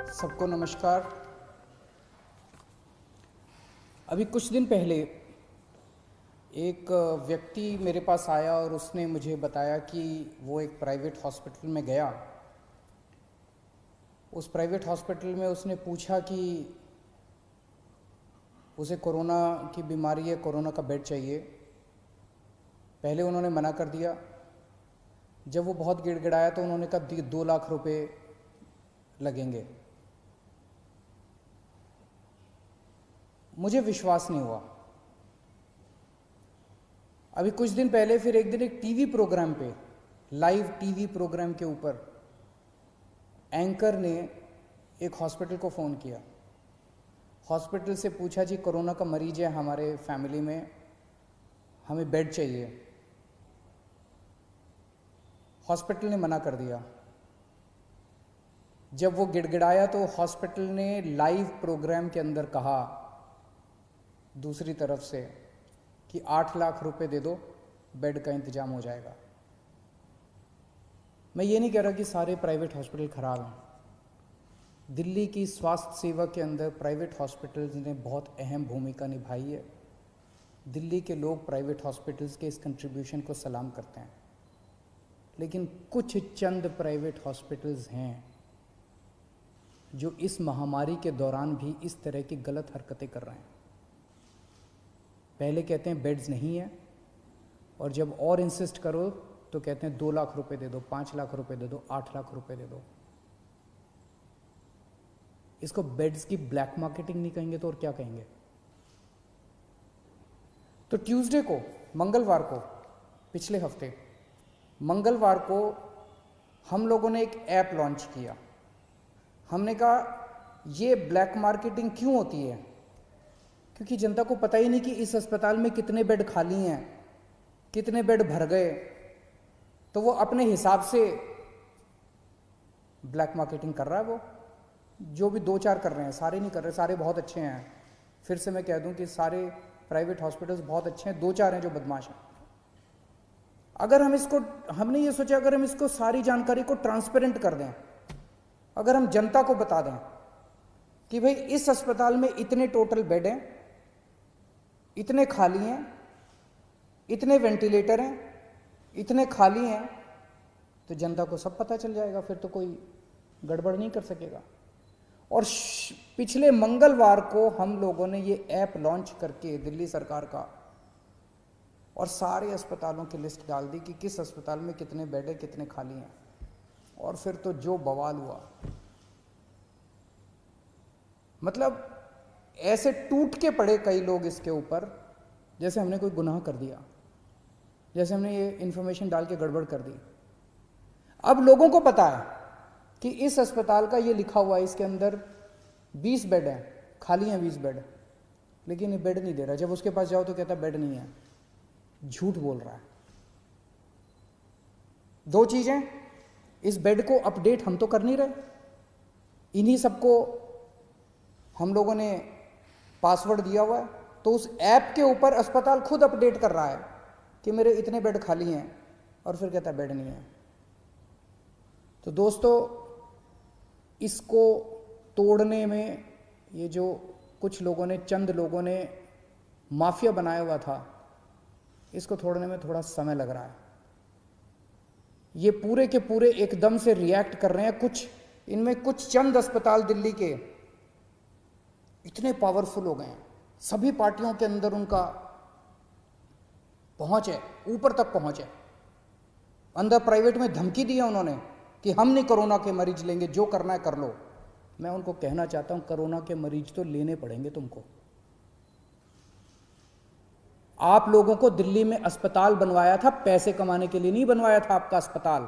सबको नमस्कार। अभी कुछ दिन पहले एक व्यक्ति मेरे पास आया और उसने मुझे बताया कि वो एक प्राइवेट हॉस्पिटल में गया। उस प्राइवेट हॉस्पिटल में उसने पूछा कि उसे कोरोना की बीमारी है, कोरोना का बेड चाहिए। पहले उन्होंने मना कर दिया। जब वो बहुत गिड़गिड़ाया तो उन्होंने कहा 2 लाख रुपए लगेंगे। मुझे विश्वास नहीं हुआ। अभी कुछ दिन पहले फिर एक दिन एक टीवी प्रोग्राम पे, लाइव टीवी प्रोग्राम के ऊपर एंकर ने एक हॉस्पिटल को फ़ोन किया। हॉस्पिटल से पूछा जी कोरोना का मरीज है हमारे फैमिली में, हमें बेड चाहिए। हॉस्पिटल ने मना कर दिया। जब वो गिड़गिड़ाया तो हॉस्पिटल ने लाइव प्रोग्राम के अंदर कहा दूसरी तरफ से कि 8 लाख रुपए दे दो, बेड का इंतजाम हो जाएगा। मैं ये नहीं कह रहा कि सारे प्राइवेट हॉस्पिटल खराब हैं। दिल्ली की स्वास्थ्य सेवा के अंदर प्राइवेट हॉस्पिटल्स ने बहुत अहम भूमिका निभाई है। दिल्ली के लोग प्राइवेट हॉस्पिटल्स के इस कंट्रीब्यूशन को सलाम करते हैं। लेकिन कुछ चंद प्राइवेट हॉस्पिटल्स हैं जो इस महामारी के दौरान भी इस तरह की गलत हरकतें कर रहे हैं। पहले कहते हैं बेड्स नहीं है, और जब और इंसिस्ट करो तो कहते हैं 2 लाख रुपए दे दो, 5 लाख रुपए दे दो, 8 लाख रुपए दे दो। इसको बेड्स की ब्लैक मार्केटिंग नहीं कहेंगे तो और क्या कहेंगे। तो ट्यूसडे को, मंगलवार को, पिछले हफ्ते मंगलवार को हम लोगों ने एक ऐप लॉन्च किया। हमने कहा ये ब्लैक मार्केटिंग क्यों होती है, क्योंकि जनता को पता ही नहीं कि इस अस्पताल में कितने बेड खाली हैं, कितने बेड भर गए। तो वो अपने हिसाब से ब्लैक मार्केटिंग कर रहा है। वो जो भी 2-4 कर रहे हैं, सारे नहीं कर रहे, सारे बहुत अच्छे हैं। फिर से मैं कह दूं कि सारे प्राइवेट हॉस्पिटल्स बहुत अच्छे हैं, 2-4 हैं जो बदमाश हैं। अगर हम इसको, हमने ये सोचा अगर हम इसको सारी जानकारी को ट्रांसपेरेंट कर दें, अगर हम जनता को बता दें कि भाई इस अस्पताल में इतने टोटल बेड हैं, इतने खाली हैं, इतने वेंटिलेटर हैं, इतने खाली हैं, तो जनता को सब पता चल जाएगा। फिर तो कोई गड़बड़ नहीं कर सकेगा। और पिछले मंगलवार को हम लोगों ने ये ऐप लॉन्च करके दिल्ली सरकार का, और सारे अस्पतालों की लिस्ट डाल दी कि किस अस्पताल में कितने बेड है, कितने खाली हैं। और फिर तो जो बवाल हुआ, मतलब ऐसे टूट के पड़े कई लोग इसके ऊपर, जैसे हमने कोई गुनाह कर दिया, जैसे हमने ये इंफॉर्मेशन डाल के गड़बड़ कर दी। अब लोगों को पता है कि इस अस्पताल का ये लिखा हुआ है, इसके अंदर 20 बेड हैं, खाली हैं 20 बेड, लेकिन ये बेड नहीं दे रहा। जब उसके पास जाओ तो कहता बेड नहीं है, झूठ बोल रहा है। 2 चीजें, इस बेड को अपडेट हम तो कर नहीं रहे, इन्हीं सबको हम लोगों ने पासवर्ड दिया हुआ है। तो उस ऐप के ऊपर अस्पताल खुद अपडेट कर रहा है कि मेरे इतने बेड खाली हैं, और फिर कहता है बेड नहीं है। तो दोस्तों, इसको तोड़ने में ये जो कुछ लोगों ने, चंद लोगों ने माफिया बनाया हुआ था, इसको तोड़ने में थोड़ा समय लग रहा है। ये पूरे के पूरे एकदम से रिएक्ट कर रहे हैं। कुछ इनमें कुछ चंद अस्पताल दिल्ली के इतने पावरफुल हो गए हैं, सभी पार्टियों के अंदर उनका पहुंच है, ऊपर तक पहुंच है। अंदर प्राइवेट में धमकी दी है उन्होंने कि हम नहीं कोरोना के मरीज लेंगे, जो करना है कर लो। मैं उनको कहना चाहता हूं, कोरोना के मरीज तो लेने पड़ेंगे तुमको। आप लोगों को दिल्ली में अस्पताल बनवाया था, पैसे कमाने के लिए नहीं बनवाया था आपका अस्पताल।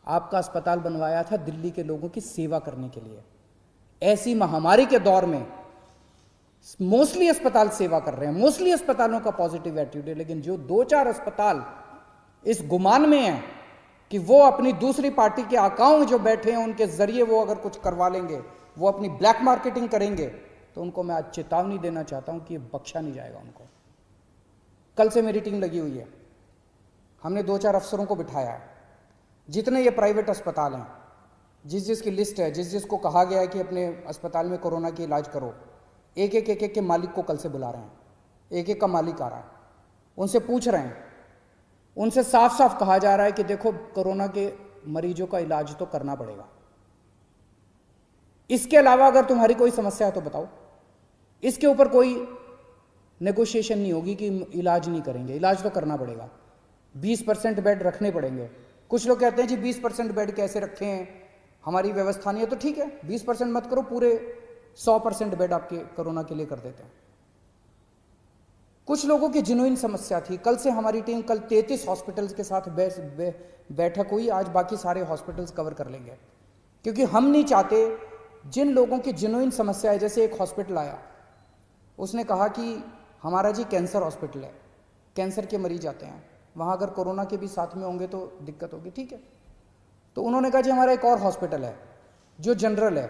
आपका अस्पताल बनवाया था दिल्ली के लोगों की सेवा करने के लिए। ऐसी महामारी के दौर में मोस्टली अस्पताल सेवा कर रहे हैं, मोस्टली अस्पतालों का पॉजिटिव एटीट्यूड है। लेकिन जो 2-4 अस्पताल इस गुमान में हैं कि वो अपनी दूसरी पार्टी के आकाओं में जो बैठे हैं, उनके जरिए वो अगर कुछ करवा लेंगे, वो अपनी ब्लैक मार्केटिंग करेंगे, तो उनको मैं आज चेतावनी देना चाहता हूं कि ये बख्शा नहीं जाएगा उनको। कल से मेरी टीम लगी हुई है, हमने 2-4 अफसरों को बिठाया है, जितने ये प्राइवेट अस्पताल हैं जिस जिसकी लिस्ट है, जिस जिसको कहा गया है कि अपने अस्पताल में कोरोना की इलाज करो, एक एक के मालिक को कल से बुला रहे हैं, एक एक का मालिक आ रहा है, उनसे पूछ रहे हैं, उनसे साफ साफ कहा जा रहा है कि देखो कोरोना के मरीजों का इलाज तो करना पड़ेगा, इसके अलावा अगर तुम्हारी कोई समस्या है तो बताओ। इसके ऊपर कोई नेगोशिएशन नहीं होगी कि इलाज नहीं करेंगे, इलाज तो करना पड़ेगा। 20% बेड रखने पड़ेंगे। कुछ लोग कहते हैं जी 20% बेड कैसे रखे हैं, हमारी व्यवस्था नहीं है, तो ठीक है 20% मत करो, पूरे 100% बेड आपके कोरोना के लिए कर देते हैं। कुछ लोगों की जेन्युइन समस्या थी, कल से हमारी टीम कल 33 हॉस्पिटल्स के साथ बैठक हुई, आज बाकी सारे हॉस्पिटल्स कवर कर लेंगे, क्योंकि हम नहीं चाहते जिन लोगों की जेन्युइन समस्या है। जैसे एक हॉस्पिटल आया, उसने कहा कि हमारा जी कैंसर हॉस्पिटल है, कैंसर के मरीज आते हैं, वहाँ अगर कोरोना के भी साथ में होंगे तो दिक्कत होगी, ठीक है। तो उन्होंने कहा जी हमारा एक और हॉस्पिटल है जो जनरल है,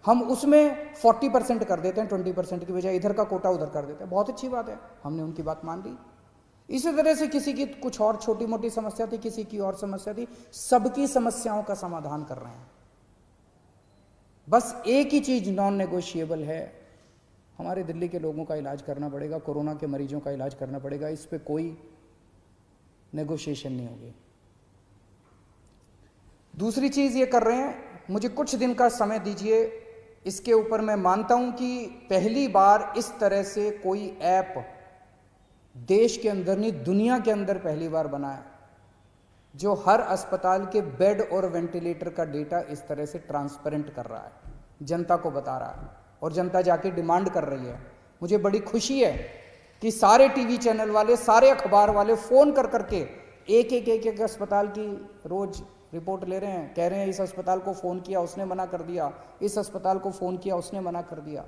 हम उसमें 40% कर देते हैं, 20% की बजाय इधर का कोटा उधर कर देते हैं। बहुत अच्छी बात है, हमने उनकी बात मान ली। इसी तरह से किसी की कुछ और छोटी मोटी समस्या थी, किसी की और समस्या थी, सबकी समस्याओं का समाधान कर रहे हैं। बस एक ही चीज नॉन नेगोशिएबल है, हमारे दिल्ली के लोगों का इलाज करना पड़ेगा, कोरोना के मरीजों का इलाज करना पड़ेगा, इस पे कोई नेगोशिएशन नहीं होगी। दूसरी चीज ये कर रहे हैं, मुझे कुछ दिन का समय दीजिए, इसके ऊपर मैं मानता हूं कि पहली बार इस तरह से कोई ऐप देश के अंदर नहीं दुनिया के अंदर पहली बार बना है, जो हर अस्पताल के बेड और वेंटिलेटर का डेटा इस तरह से ट्रांसपेरेंट कर रहा है, जनता को बता रहा है, और जनता जाके डिमांड कर रही है। मुझे बड़ी खुशी है कि सारे टीवी चैनल वाले, सारे अखबार वाले फोन कर करके एक अस्पताल की रोज रिपोर्ट ले रहे हैं, कह रहे हैं इस अस्पताल को फोन किया उसने मना कर दिया, इस अस्पताल को फोन किया उसने मना कर दिया।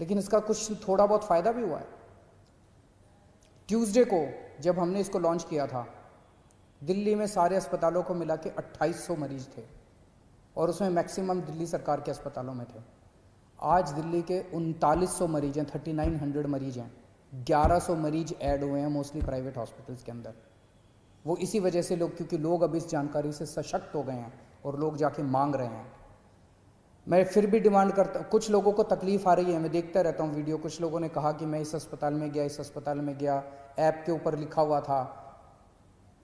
लेकिन इसका कुछ थोड़ा बहुत फायदा भी हुआ है। ट्यूसडे को जब हमने इसको लॉन्च किया था, दिल्ली में सारे अस्पतालों को मिला के 2800 मरीज थे, और उसमें मैक्सिमम दिल्ली सरकार के अस्पतालों में थे। आज दिल्ली के 3900 मरीज हैं, 3900 मरीज हैं, 1100 मरीज ऐड हुए हैं मोस्टली प्राइवेट हॉस्पिटल्स के अंदर। वो इसी वजह से लोग, क्योंकि लोग अब इस जानकारी से सशक्त हो गए हैं और लोग जाके मांग रहे हैं। मैं फिर भी डिमांड करता, कुछ लोगों को तकलीफ आ रही है, मैं देखता रहता हूँ वीडियो, कुछ लोगों ने कहा कि मैं इस अस्पताल में गया, इस अस्पताल में गया, ऐप के ऊपर लिखा हुआ था।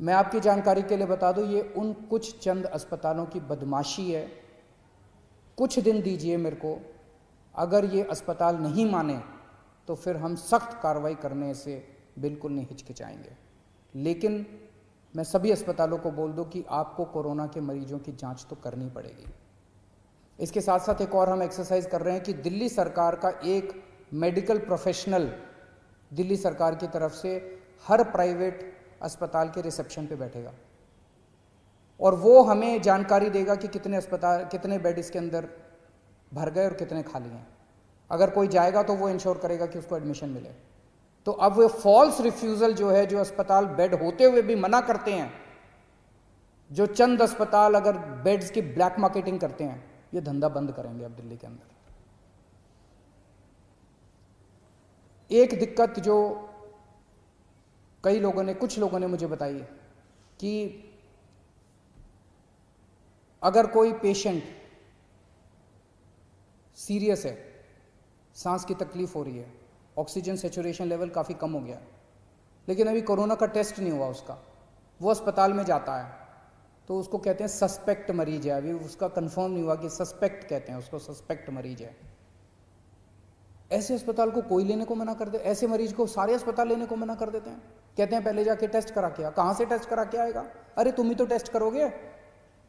मैं आपकी जानकारी के लिए बता दूं, ये उन कुछ चंद अस्पतालों की बदमाशी है। कुछ दिन दीजिए मेरे को, अगर ये अस्पताल नहीं माने तो फिर हम सख्त कार्रवाई करने से बिल्कुल नहीं हिचकिचाएंगे। लेकिन मैं सभी अस्पतालों को बोल दूं कि आपको कोरोना के मरीजों की जांच तो करनी पड़ेगी। इसके साथ साथ एक और हम एक्सरसाइज कर रहे हैं कि दिल्ली सरकार का एक मेडिकल प्रोफेशनल दिल्ली सरकार की तरफ से हर प्राइवेट अस्पताल के रिसेप्शन पे बैठेगा, और वो हमें जानकारी देगा कि कितने बेड इसके अंदर भर गए और कितने खाली हैं। अगर कोई जाएगा तो वो इंश्योर करेगा कि उसको एडमिशन मिले। तो अब वो फॉल्स रिफ्यूजल जो है, जो अस्पताल बेड होते हुए भी मना करते हैं, जो चंद अस्पताल अगर बेड्स की ब्लैक मार्केटिंग करते हैं, ये धंधा बंद करेंगे अब दिल्ली के अंदर। एक दिक्कत जो कुछ लोगों ने मुझे बताई कि अगर कोई पेशेंट सीरियस है, सांस की तकलीफ हो रही है, ऑक्सीजन सैचुरेशन लेवल काफ़ी कम हो गया, लेकिन अभी कोरोना का टेस्ट नहीं हुआ उसका, वो अस्पताल में जाता है तो उसको कहते हैं सस्पेक्ट मरीज है, अभी उसका कंफर्म नहीं हुआ कि सस्पेक्ट कहते हैं उसको, सस्पेक्ट मरीज है। ऐसे अस्पताल को कोई लेने को मना कर दे, ऐसे मरीज को सारे अस्पताल लेने को मना कर देते हैं, कहते हैं पहले जाके टेस्ट करा के आ। कहाँ से टेस्ट करा के आएगा? अरे तुम ही तो टेस्ट करोगे,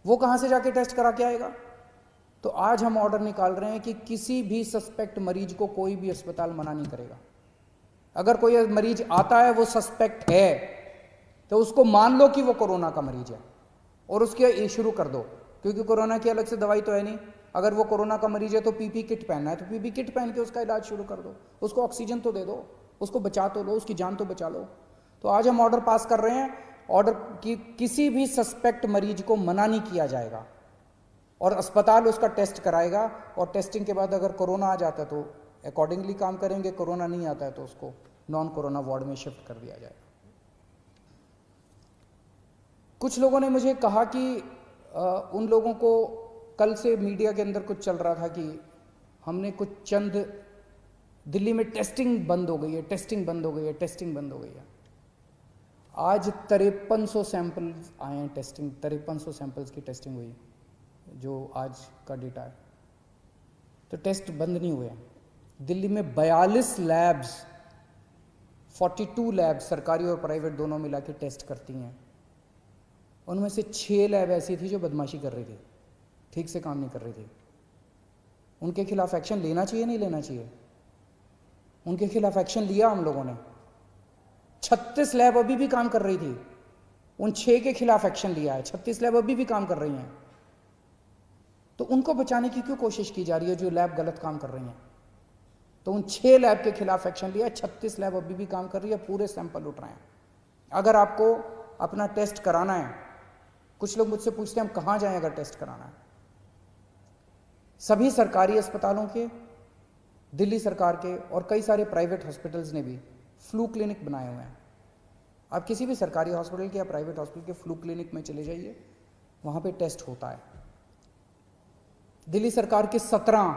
वो कहाँ से जाके टेस्ट करा के आएगा? तो आज हम ऑर्डर निकाल रहे हैं कि किसी भी सस्पेक्ट मरीज को कोई भी अस्पताल मना नहीं करेगा। अगर कोई मरीज आता है वो सस्पेक्ट है तो उसको मान लो कि वो कोरोना का मरीज है और उसके शुरू कर दो, क्योंकि कोरोना की अलग से दवाई तो है नहीं। अगर वो कोरोना का मरीज है तो पीपी किट पहनना है तो पीपी किट पहन के उसका इलाज शुरू कर दो, उसको ऑक्सीजन तो दे दो, उसको बचा तो लो, उसकी जान तो बचा लो। तो आज हम ऑर्डर पास कर रहे हैं, ऑर्डर कि किसी भी सस्पेक्ट मरीज को मना नहीं किया जाएगा और अस्पताल उसका टेस्ट कराएगा, और टेस्टिंग के बाद अगर कोरोना आ जाता है तो अकॉर्डिंगली काम करेंगे, कोरोना नहीं आता है तो उसको नॉन कोरोना वार्ड में शिफ्ट कर दिया जाएगा। कुछ लोगों ने मुझे कहा कि उन लोगों को कल से मीडिया के अंदर कुछ चल रहा था कि हमने कुछ चंद दिल्ली में टेस्टिंग बंद हो गई है, टेस्टिंग बंद हो गई है, टेस्टिंग बंद हो गई है। आज 5300 सैंपल्स आए हैं टेस्टिंग, 5300 सैंपल्स की टेस्टिंग हुई जो आज का डेटा है। तो टेस्ट बंद नहीं हुए हैं। दिल्ली में 42 लैब्स, 42 लैब्स सरकारी और प्राइवेट दोनों मिला के टेस्ट करती हैं। उनमें से 6 लैब ऐसी थी जो बदमाशी कर रही थी, ठीक से काम नहीं कर रही थी। उनके खिलाफ एक्शन लेना चाहिए, नहीं लेना चाहिए? उनके खिलाफ एक्शन लिया हम लोगों ने। 36 लैब अभी भी काम कर रही थी, उन 6 के खिलाफ एक्शन लिया है। 36 लैब अभी भी काम कर रही हैं। तो उनको बचाने की क्यों कोशिश की जा रही है जो लैब गलत काम कर रही हैं? तो उन 6 लैब के खिलाफ एक्शन लिया है, 36 लैब अभी भी काम कर रही है, पूरे सैंपल उठ रहे हैं। अगर आपको अपना टेस्ट कराना है, कुछ लोग मुझसे पूछते हैं हम कहाँ जाएं अगर टेस्ट कराना है। सभी सरकारी अस्पतालों के, दिल्ली सरकार के और कई सारे प्राइवेट हॉस्पिटल्स ने भी फ्लू क्लिनिक बनाए हुए हैं। आप किसी भी सरकारी हॉस्पिटल के या प्राइवेट हॉस्पिटल के फ्लू क्लिनिक में चले जाइए, वहाँ पे टेस्ट होता है। दिल्ली सरकार के 17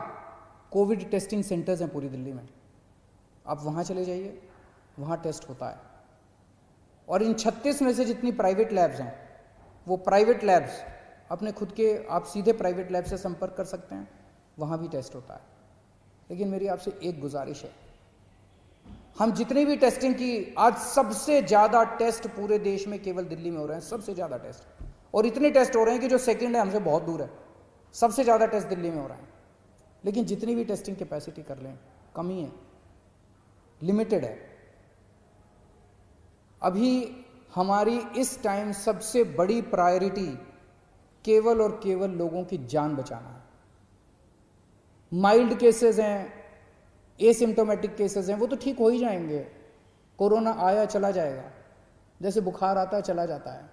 कोविड टेस्टिंग सेंटर्स हैं पूरी दिल्ली में, आप वहाँ चले जाइए, वहाँ टेस्ट होता है। और इन 36 में से जितनी प्राइवेट लैब्स हैं, वो प्राइवेट लैब्स अपने खुद के, आप सीधे प्राइवेट लैब से संपर्क कर सकते हैं, वहाँ भी टेस्ट होता है। लेकिन मेरी आपसे एक गुजारिश है, हम जितनी भी टेस्टिंग की, आज सबसे ज़्यादा टेस्ट पूरे देश में केवल दिल्ली में हो रहे हैं, सबसे ज़्यादा टेस्ट। और इतने टेस्ट हो रहे हैं कि जो सेकंड है हमसे बहुत दूर है। सबसे ज़्यादा टेस्ट दिल्ली में हो रहे हैं। लेकिन जितनी भी टेस्टिंग कैपेसिटी कर लें, कमी है, लिमिटेड है। अभी हमारी इस टाइम सबसे बड़ी प्रायोरिटी केवल और केवल लोगों की जान बचाना है। माइल्ड केसेस हैं, एसिम्टोमेटिक केसेस हैं, वो तो ठीक हो ही जाएंगे। कोरोना आया चला जाएगा, जैसे बुखार आता है चला जाता है।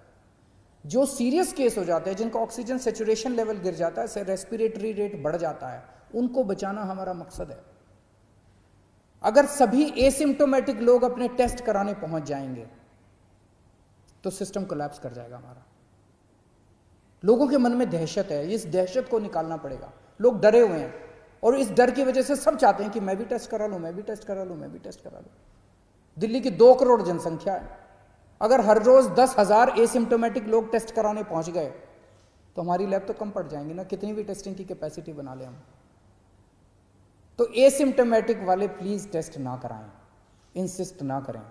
जो सीरियस केस हो जाते हैं, जिनका ऑक्सीजन सैचुरेशन लेवल गिर जाता है, रेस्पिरेटरी रेट बढ़ जाता है, उनको बचाना हमारा मकसद है। अगर सभी एसिम्टोमेटिक लोग अपने टेस्ट कराने पहुंच जाएंगे तो सिस्टम कोलैप्स कर जाएगा हमारा। लोगों के मन में दहशत है, इस दहशत को निकालना पड़ेगा। लोग डरे हुए हैं और इस डर की वजह से सब चाहते हैं कि मैं भी टेस्ट करा लूं, मैं भी टेस्ट करा लूं, मैं भी टेस्ट करा लूं। दिल्ली की 2 करोड़ जनसंख्या है। अगर हर रोज 10,000 एसिम्टोमेटिक लोग टेस्ट कराने पहुंच गए तो हमारी लैब तो कम पड़ जाएंगी ना, कितनी भी टेस्टिंग की कैपेसिटी बना ले हम। तो एसिम्टोमेटिक वाले प्लीज टेस्ट ना कराएं, इंसिस्ट ना करें।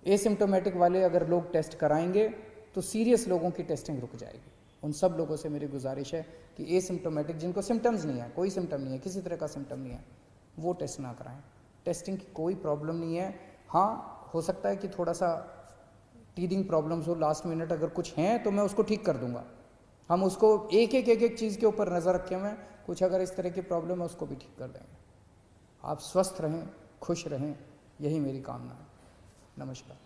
एसिम्टोमेटिक वाले अगर लोग टेस्ट कराएंगे तो सीरियस लोगों की टेस्टिंग रुक जाएगी। उन सब लोगों से मेरी गुजारिश है कि एसिम्टोमेटिक, जिनको सिम्टम्स नहीं है, कोई सिम्टम नहीं है, किसी तरह का सिम्टम नहीं है, वो टेस्ट ना कराएं। टेस्टिंग की कोई प्रॉब्लम नहीं है। हाँ, हो सकता है कि थोड़ा सा टीदिंग प्रॉब्लम्स हो लास्ट मिनट, अगर कुछ हैं तो मैं उसको ठीक कर दूंगा। हम उसको एक एक चीज़ के ऊपर नज़र रखे हुए हैं, कुछ अगर इस तरह की प्रॉब्लम है उसको भी ठीक कर देंगे। आप स्वस्थ रहें, खुश रहें, यही मेरी कामना है। नमस्कार।